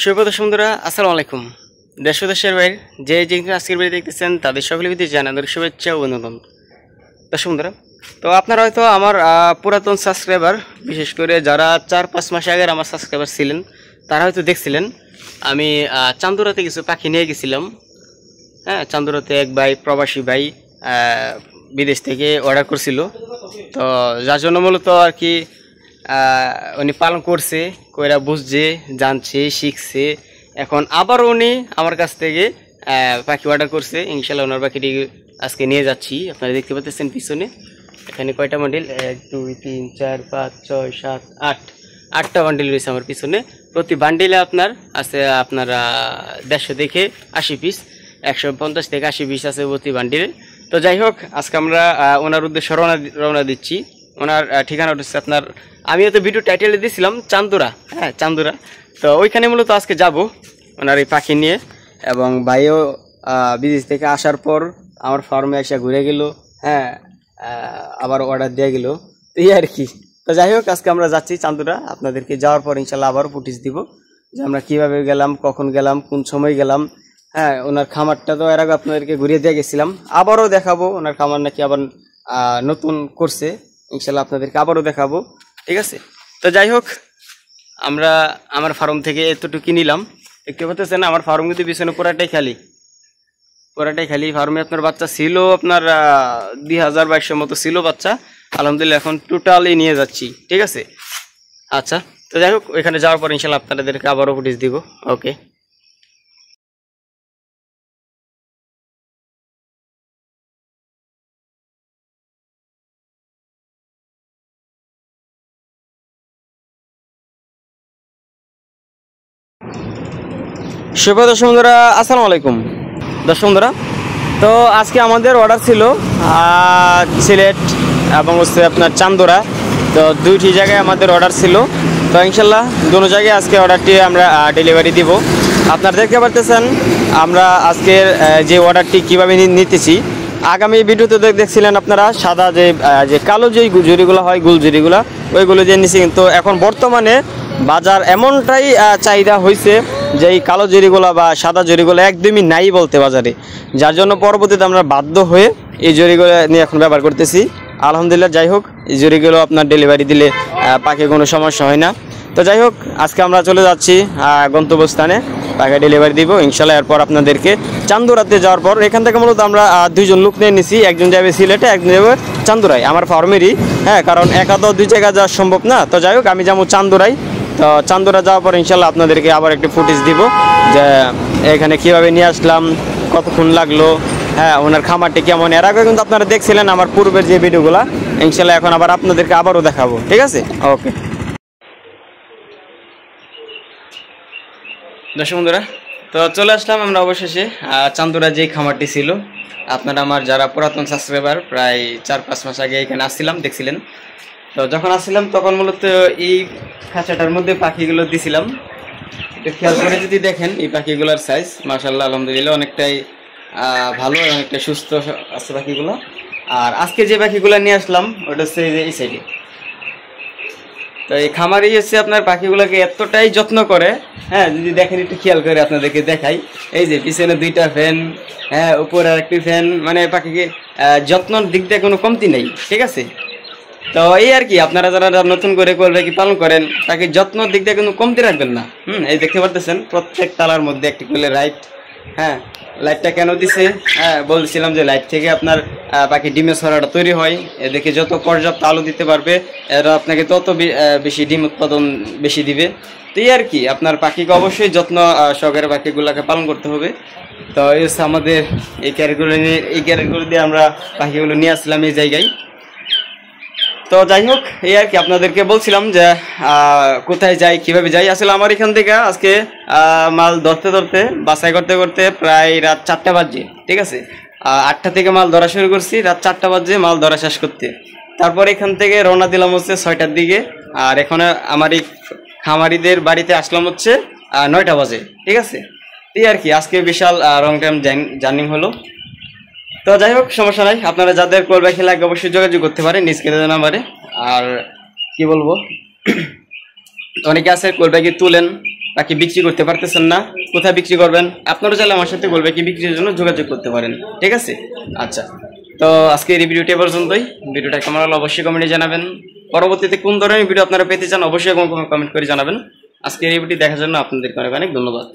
সুপ্রিয় বন্ধুরা, আসসালামু আলাইকুম। দেশ ও দেশের বাইরে যে যেখানে আজকের ভিডিও দেখতেছেন তাদের সকলের প্রতি জানানোর শুভেচ্ছা ও অভিনন্দন। দর্শক বন্ধুরা, তো আপনারা হয়তো আমার পুরাতন সাবস্ক্রাইবার, বিশেষ করে যারা 4-5 মাস আগের আমার সাবস্ক্রাইবার ছিলেন তারা হয়তো দেখছিলেন আমি চান্দুরাতে কিছু পাখি নিয়ে গেছিলাম। হ্যাঁ, চান্দুরাতে এক ভাই, প্রবাসী ভাই, বিদেশ থেকে অর্ডার করছিল। তো যার জন্য মূলত আর কি উনি পালন করছে, কইরা বুঝছে, জানছে, শিখছে। এখন আবার উনি আমার কাছ থেকে পাখি অর্ডার করছে। ইনশাল্লাহ ওনার পাখিটি আজকে নিয়ে যাচ্ছি। আপনারা দেখতে পাচ্ছেন পিছনে এখানে কয়টা বান্ডিল, 1 2 3 4 5 6 7 8 8টা বান্ডিল রয়েছে আমার পিছনে। প্রতি বান্ডিলে আপনার আছে আপনার 150 থেকে 80 পিস, 150 থেকে 80 পিস আছে প্রতি বান্ডিলে। তো যাই হোক, আজকে আমরা ওনার উদ্দেশ্যে রওনা দিচ্ছি। ওনার ঠিকানাটা হচ্ছে আপনার, আমি তো ভিডিও টাইটেলে দিয়েছিলাম চান্দুরা। হ্যাঁ, চান্দুরা। তো ওইখানে মূলত আজকে যাব ওনার এই পাখি নিয়ে। এবং ভাইও বিদেশ থেকে আসার পর আমার ফার্মে এসে ঘুরে গেল। হ্যাঁ, আবার অর্ডার দিয়ে গেল, এই আর কি। তো যাই হোক, আজকে আমরা যাচ্ছি চান্দুরা। আপনাদেরকে যাওয়ার পর ইনশাল্লাহ আবারও ফুটেজ দিব যে আমরা কীভাবে গেলাম, কখন গেলাম, কোন সময় গেলাম। হ্যাঁ, ওনার খামারটা তো এর আগে আপনাদেরকে ঘুরিয়ে দিয়ে গেছিলাম, আবারও দেখাবো। ওনার খামার নাকি আবার নতুন করছে, ইনশাল্লাহ আপনাদেরকে আবারও দেখাবো। ঠিক আছে। তো যাই হোক, আমরা আমার ফার্ম থেকে এতটুকু নিলাম। দেখতে পাচ্ছেন আমার ফার্ম কিন্তু পিছনে পুরাটাই খালি, পুরাটাই খালি। ফার্মে আপনার বাচ্চা ছিল আপনার 2022 মতো ছিল বাচ্চা। আলহামদুলিল্লাহ এখন টোটালি নিয়ে যাচ্ছি। ঠিক আছে। আচ্ছা, তো যাই হোক, ওইখানে যাওয়ার পর ইনশাল্লাহ আপনাদেরকে আবারও ফুটেজ দিব। ওকে। সুপ্রিয় দর্শক বন্ধুরা, আসসালামু আলাইকুম। দর্শক বন্ধুরা, তো আজকে আমাদের অর্ডার ছিল সিলেট এবং হচ্ছে আপনার চান্দুরা। তো দুইটি জায়গায় আমাদের অর্ডার ছিল। তো ইনশাল্লাহ দুটো জায়গায় আজকে অর্ডারটি আমরা ডেলিভারি দিব। আপনারা দেখতে পারতেছেন আমরা আজকের যে অর্ডারটি কীভাবে নিতেছি। আগামী ভিডিওতে দেখছিলেন আপনারা সাদা যে কালো যে জুড়িগুলো হয়, গুল জুড়িগুলো, ওইগুলো দিয়ে নিছি। কিন্তু এখন বর্তমানে বাজার এমনটাই চাহিদা হয়েছে যে এই কালো জরিগুলো বা সাদা জরিগুলো একদমই নাই বলতে বাজারে। যার জন্য পরবর্তীতে আমরা বাধ্য হয়ে এই জরিগুলো নিয়ে এখন ব্যবহার করতেছি। আলহামদুলিল্লাহ। যাই হোক, এই জরিগুলো আপনার ডেলিভারি দিলে পাখি কোনো সমস্যা হয় না। তো যাই হোক, আজকে আমরা চলে যাচ্ছি গন্তব্যস্থানে, পাখি ডেলিভারি দিব ইনশাল্লাহ। এরপর আপনাদেরকে চান্দুরাতে যাওয়ার পর এখান থেকে মূলত আমরা 2জন লোক নিয়ে নিছি। একজন যাবে সিলেটে, একজন যাবে চান্দুরাই, আমার ফার্মেরই। হ্যাঁ, কারণ একা তো 2 জায়গায় যাওয়া সম্ভব না। তো যাই হোক, আমি যাবো চান্দুরাই। তো চান্দুরা যাওয়ার পর ইনশাল্লাহ আপনাদেরকে আবার একটি ফুটেজ দিব যে এখানে কীভাবে নিয়ে আসলাম, কতক্ষণ লাগলো। হ্যাঁ, ওনার খামারটি কেমন। এর আগে কিন্তু আপনারা দেখছিলেন আমার পূর্বের যে ভিডিওগুলো। ইনশাল্লাহ এখন আবার আপনাদেরকে আবারও দেখাবো। ঠিক আছে। ওকে। দর্শক বন্ধুরা, তো চলে আসলাম আমরা অবশেষে চান্দুরা যে খামারটি ছিল। আপনারা আমার যারা পুরাতন সাবস্ক্রাইবার, প্রায় 4-5 মাস আগে এখানে আসছিলাম, দেখছিলেন। তো যখন আসছিলাম তখন মূলত এই খাঁচাটার মধ্যে পাখিগুলো দিছিলাম। একটু খেয়াল করে যদি দেখেন এই পাখিগুলোর সাইজ মাশাআল্লাহ আলহামদুলিল্লাহ অনেকটাই ভালো, অনেকটা সুস্থ আছে পাখিগুলো। আর আজকে যে পাখিগুলো নিয়ে আসলাম ওটা হচ্ছে এই সাইডে। তো এই খামারি হচ্ছে আপনার পাখিগুলোকে এতটাই যত্ন করে। হ্যাঁ, যদি দেখেন একটু খেয়াল করে আপনাদেরকে দেখাই, এই যে পিছনে 2টা ফ্যান, হ্যাঁ উপরে আরেকটি ফ্যান, মানে পাখিকে যত্নর দিক দিয়ে কোনো কমতি নেই। ঠিক আছে। তো এই আর কি, আপনারা যারা নতুন করে পাখি পালন করেন তাকে যত্নর দিক দিয়ে কিন্তু কমতি রাখবেন না। এই দেখতে পারতেছেন প্রত্যেক তালার মধ্যে একটি করে লাইট। হ্যাঁ, লাইটটা কেন দিছে? হ্যাঁ, বলছিলাম যে লাইট থেকে আপনার পাখি ডিমের ছড়াটা তৈরি হয়। এদিকে যত পর্যাপ্ত আলো দিতে পারবে এরা আপনাকে তত বেশি ডিম উৎপাদন বেশি দিবে। তো এই আর কি, আপনার পাখিকে অবশ্যই যত্ন সহকারে পাখিগুলোকে পালন করতে হবে। তো এই হচ্ছে আমাদের এই ক্যারেটগুলো দিয়ে আমরা পাখিগুলো নিয়ে আসলাম এই জায়গায়। তো যাই হোক, এই আর কি আপনাদেরকে বলছিলাম যে কোথায় যাই, কিভাবে যাই। আসলে আমার এখান থেকে আজকে মাল ধরতে ধরতে, বাছাই করতে করতে প্রায় রাত 4টা বাজে। ঠিক আছে। 8টা থেকে মাল ধরা শুরু করছি, রাত 4টা বাজে মাল ধরা শেষ করতে। তারপর এখান থেকে রওনা দিলাম হচ্ছে 6টার দিকে। আর এখন আমার এই খামারিদের বাড়িতে আসলাম হচ্ছে 9টা বাজে। ঠিক আছে। এই আর কি, আজকে বিশাল লং টাইম জার্নি হলো। তো যাই হোক, সমস্যা নাই। আপনারা যাদের কোল পাখি লাগবে অবশ্যই যোগাযোগ করতে পারেন স্ক্রিনের নাম্বারে। আর কি বলবো, অনেকে আছে কোল পাখি তুলেন, বাকি বিক্রি করতে পারতেছেন না, কোথায় বিক্রি করবেন, আপনারা চাইলে আমার সাথে বলবে কি বিক্রির জন্য যোগাযোগ করতে পারেন। ঠিক আছে, আচ্ছা। তো আজকের এই ভিডিওটি পর্যন্তই। ভিডিওটা কেমন হলো অবশ্যই কমেন্টে জানাবেন। পরবর্তীতে কোন ধরনের ভিডিও আপনারা পেতে চান অবশ্যই কমেন্ট করে জানাবেন। আজকের এই ভিডিওটি দেখার জন্য আপনাদেরকে অনেক অনেক ধন্যবাদ।